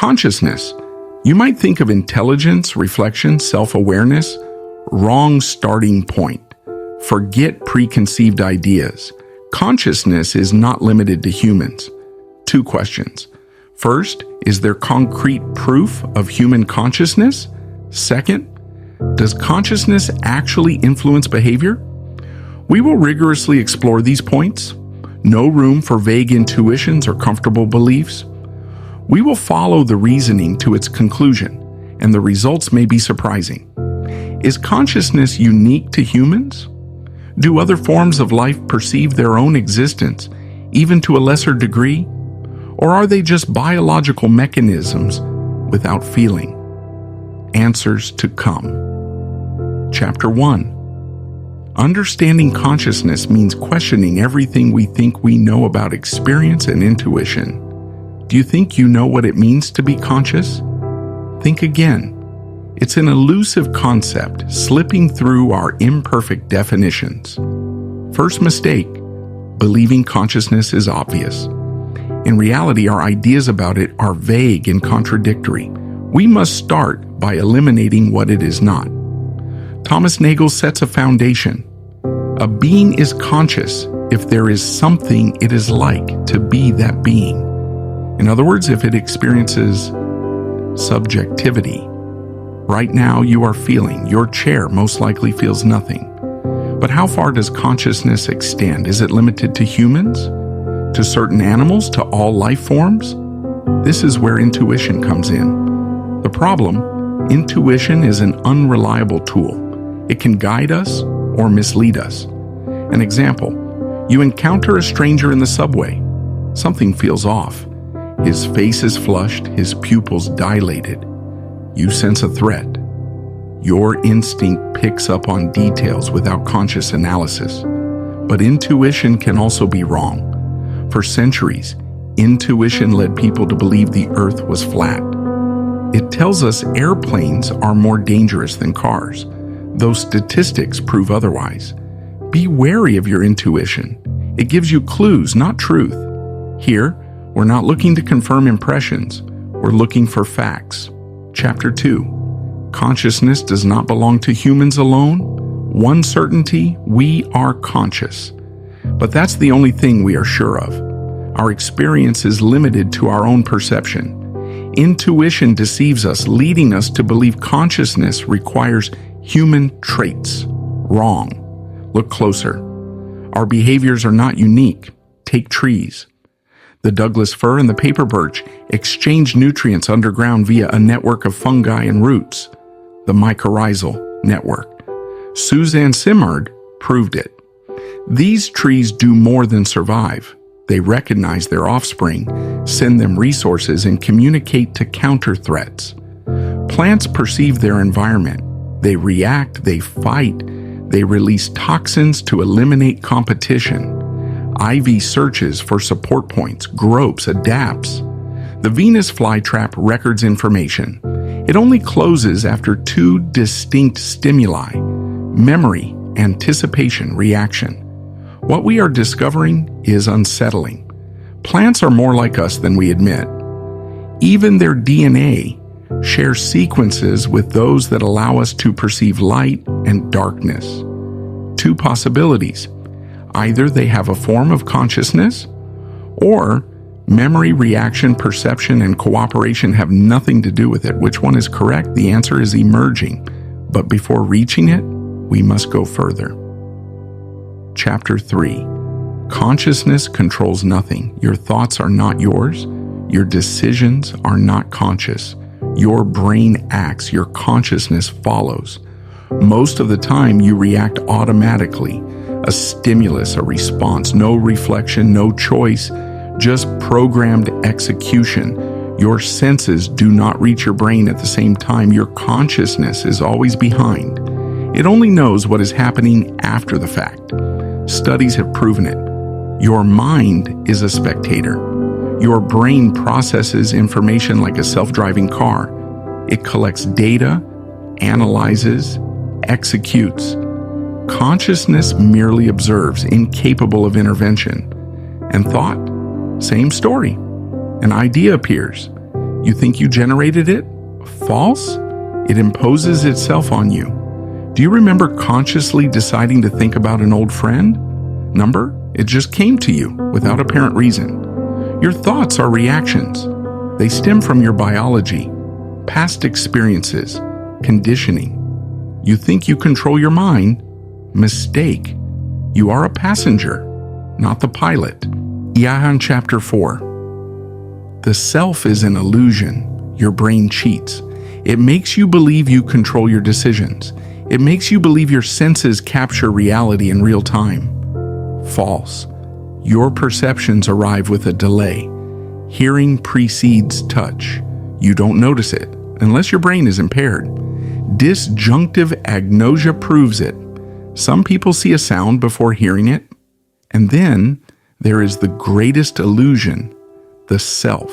Consciousness. You might think of intelligence, reflection, self-awareness. Wrong starting point. Forget preconceived ideas. Consciousness is not limited to humans. 2 questions. First, is there concrete proof of human consciousness? Second, does consciousness actually influence behavior? We will rigorously explore these points. No room for vague intuitions or comfortable beliefs. We will follow the reasoning to its conclusion, and the results may be surprising. Is consciousness unique to humans? Do other forms of life perceive their own existence, even to a lesser degree? Or are they just biological mechanisms without feeling? Answers to come. Chapter 1. Understanding consciousness means questioning everything we think we know about experience and intuition. Do you think you know what it means to be conscious? Think again. It's an elusive concept slipping through our imperfect definitions. First mistake, believing consciousness is obvious. In reality, our ideas about it are vague and contradictory. We must start by eliminating what it is not. Thomas Nagel sets a foundation. A being is conscious if there is something it is like to be that being. In other words, if it experiences subjectivity. Right now you are feeling, your chair most likely feels nothing. But how far does consciousness extend? Is it limited to humans? To certain animals? To all life forms? This is where intuition comes in. The problem, intuition is an unreliable tool. It can guide us or mislead us. An example, you encounter a stranger in the subway. Something feels off. His face is flushed, his pupils dilated. You sense a threat. Your instinct picks up on details without conscious analysis. But intuition can also be wrong. For centuries, intuition led people to believe the earth was flat. It tells us airplanes are more dangerous than cars, though statistics prove otherwise. Be wary of your intuition. It gives you clues, not truth. Here, we're not looking to confirm impressions. We're looking for facts. Chapter 2. Consciousness does not belong to humans alone. One certainty, we are conscious. But that's the only thing we are sure of. Our experience is limited to our own perception. Intuition deceives us, leading us to believe consciousness requires human traits. Wrong. Look closer. Our behaviors are not unique. Take trees. The Douglas fir and the paper birch exchange nutrients underground via a network of fungi and roots, the mycorrhizal network. Suzanne Simard proved it. These trees do more than survive. They recognize their offspring, send them resources, and communicate to counter threats. Plants perceive their environment. They react, they fight, they release toxins to eliminate competition. Ivy searches for support points, gropes, adapts. The Venus flytrap records information. It only closes after 2 distinct stimuli: memory, anticipation, reaction. What we are discovering is unsettling. Plants are more like us than we admit. Even their DNA shares sequences with those that allow us to perceive light and darkness. 2 possibilities. Either they have a form of consciousness, or memory, reaction, perception, and cooperation have nothing to do with it. Which one is correct? The answer is emerging. But before reaching it, we must go further. Chapter 3. Consciousness controls nothing. Your thoughts are not yours. Your decisions are not conscious. Your brain acts. Your consciousness follows. Most of the time, you react automatically. A stimulus, a response, no reflection, no choice, just programmed execution. Your senses do not reach your brain at the same time. Your consciousness is always behind. It only knows what is happening after the fact. Studies have proven it. Your mind is a spectator. Your brain processes information like a self-driving car. It collects data, analyzes, executes. Consciousness merely observes, incapable of intervention. And thought? Same story. An idea appears. You think you generated it? False? It imposes itself on you. Do you remember consciously deciding to think about an old friend? Number? It just came to you without apparent reason. Your thoughts are reactions. They stem from your biology, past experiences, conditioning. You think you control your mind? Mistake. You are a passenger, not the pilot. Iahan chapter 4. The self is an illusion. Your brain cheats. It makes you believe you control your decisions. It makes you believe your senses capture reality in real time. False. Your perceptions arrive with a delay. Hearing precedes touch. You don't notice it, unless your brain is impaired. Disjunctive agnosia proves it. Some people see a sound before hearing it. And then there is the greatest illusion, the self.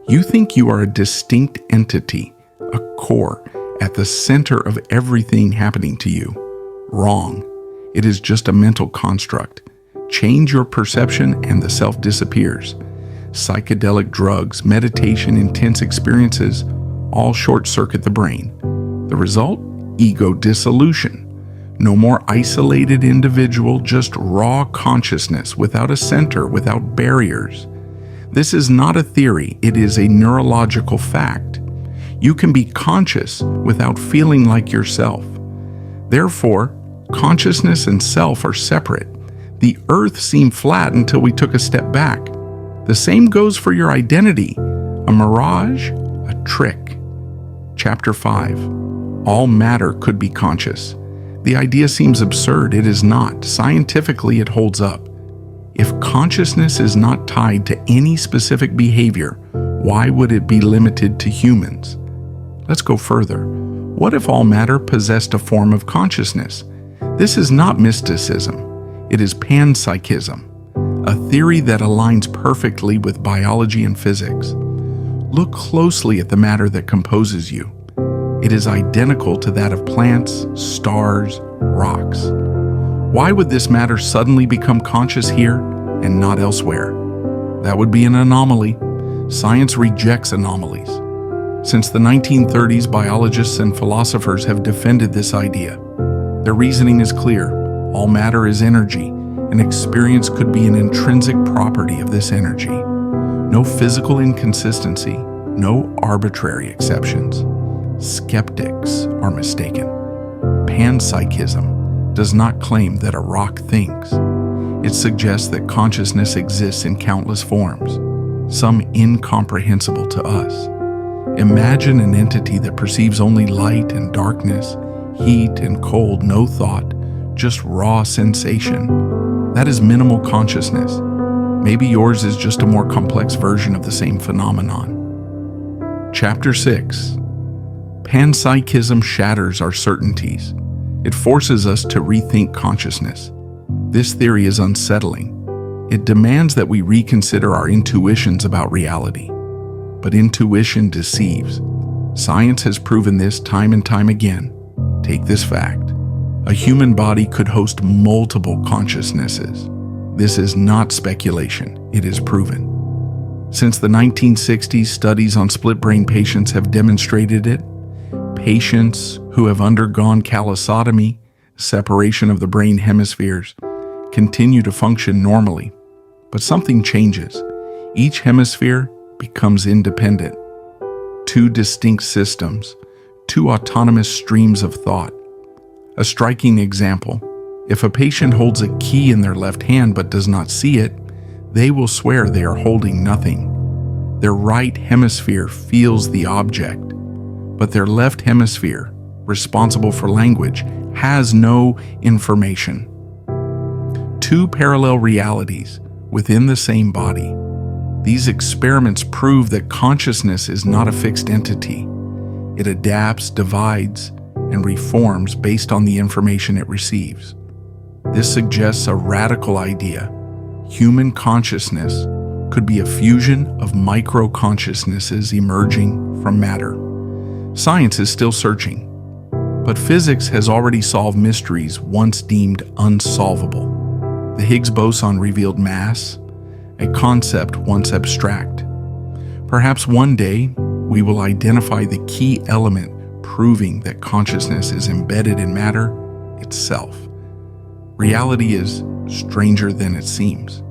You think you are a distinct entity, a core, at the center of everything happening to you. Wrong. It is just a mental construct. Change your perception and the self disappears. Psychedelic drugs, meditation, intense experiences all short-circuit the brain. The result? Ego dissolution. No more isolated individual, just raw consciousness without a center, without barriers. This is not a theory, it is a neurological fact. You can be conscious without feeling like yourself. Therefore, consciousness and self are separate. The earth seemed flat until we took a step back. The same goes for your identity. A mirage, a trick. Chapter 5. All matter could be conscious. The idea seems absurd. It is not. Scientifically, it holds up. If consciousness is not tied to any specific behavior, why would it be limited to humans? Let's go further. What if all matter possessed a form of consciousness? This is not mysticism. It is panpsychism, a theory that aligns perfectly with biology and physics. Look closely at the matter that composes you. It is identical to that of plants, stars, rocks. Why would this matter suddenly become conscious here and not elsewhere? That would be an anomaly. Science rejects anomalies. Since the 1930s, biologists and philosophers have defended this idea. Their reasoning is clear. All matter is energy, and experience could be an intrinsic property of this energy. No physical inconsistency, no arbitrary exceptions. Skeptics are mistaken. Panpsychism does not claim that a rock thinks. It suggests that consciousness exists in countless forms, some incomprehensible to us. Imagine an entity that perceives only light and darkness, heat and cold, no thought, just raw sensation. That is minimal consciousness. Maybe yours is just a more complex version of the same phenomenon. Chapter 6. Panpsychism shatters our certainties. It forces us to rethink consciousness. This theory is unsettling. It demands that we reconsider our intuitions about reality. But intuition deceives. Science has proven this time and time again. Take this fact. A human body could host multiple consciousnesses. This is not speculation, it is proven. Since the 1960s, studies on split-brain patients have demonstrated it. Patients who have undergone callosotomy, separation of the brain hemispheres, continue to function normally. But something changes. Each hemisphere becomes independent. Two distinct systems, two autonomous streams of thought. A striking example, if a patient holds a key in their left hand but does not see it, they will swear they are holding nothing. Their right hemisphere feels the object, but their left hemisphere, responsible for language, has no information. Two parallel realities within the same body. These experiments prove that consciousness is not a fixed entity. It adapts, divides, and reforms based on the information it receives. This suggests a radical idea. Human consciousness could be a fusion of micro-consciousnesses emerging from matter. Science is still searching, but physics has already solved mysteries once deemed unsolvable. The Higgs boson revealed mass, a concept once abstract. Perhaps one day, we will identify the key element proving that consciousness is embedded in matter itself. Reality is stranger than it seems.